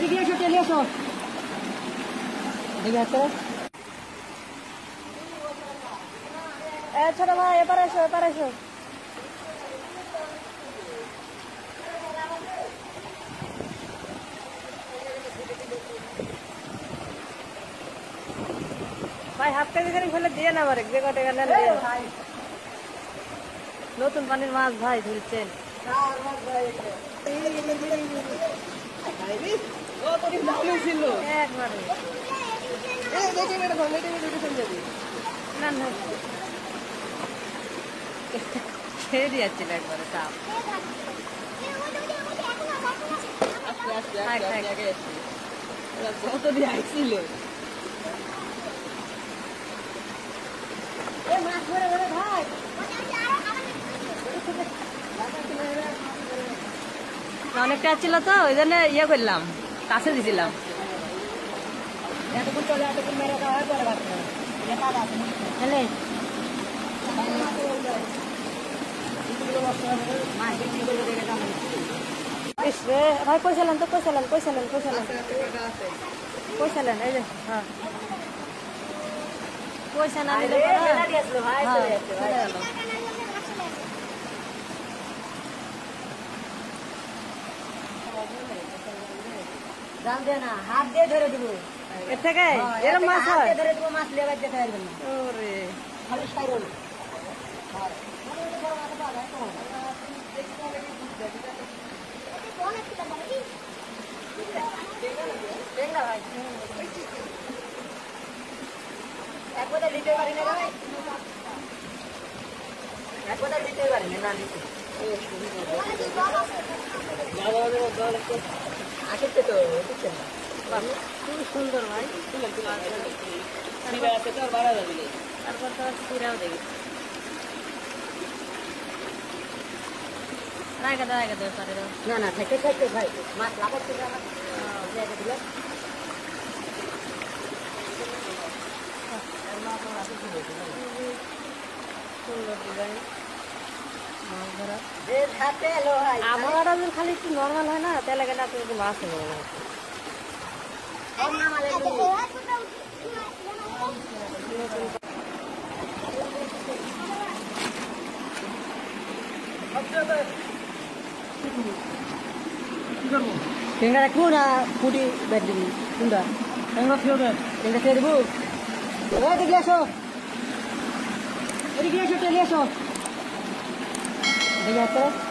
এদিকে এসো চলে এসো এদিকে আসো ছোট ভাই এবার এসো ভাই হাফ কেজি করে ফেলে দিয়ে না মারে যে কটে গেলেন নতুন পানির মাছ ভাই ধরছেন একবারে না না ছেড়ে দিয়েছিল একবারে চাপ কত দিয়ে আইছিল অনেকটা ছিল তো ওই জন্য ইয়ে করলাম কাছে দিছিলাম ভাই পয়সা নেন তো পয়সা নেন এই যে হ্যাঁ পয়সা না দিলে জান দে না হাত দিয়ে ধরে দিব এর থেকে এরকম মাছ হয় ধরে দিব মাছ লেবার যেতে পারবেন না ওরে খালি সাইরল একবার দিতে পারি না ভাই একবার দিতে পারি না দিতে আসছে তো খুব সুন্দর ভাই তারপর তো চিরাও দেখি রায়গা দেওয়া পারে না না থেকে থেকে ভাই মাছ লাগার থেকে আমার দিলে সুন্দর ডিজাইন আমার খালি একটু নর্মাল হয় না তেলে গেলে আপনি একটু মাছ হবে টেঙ্গা রাখবো না ফুটি বেড দিবি কোনটা টেঙ্গা খেয়ে দেবো এদিকে আসো চলে এসো এদিকে আসো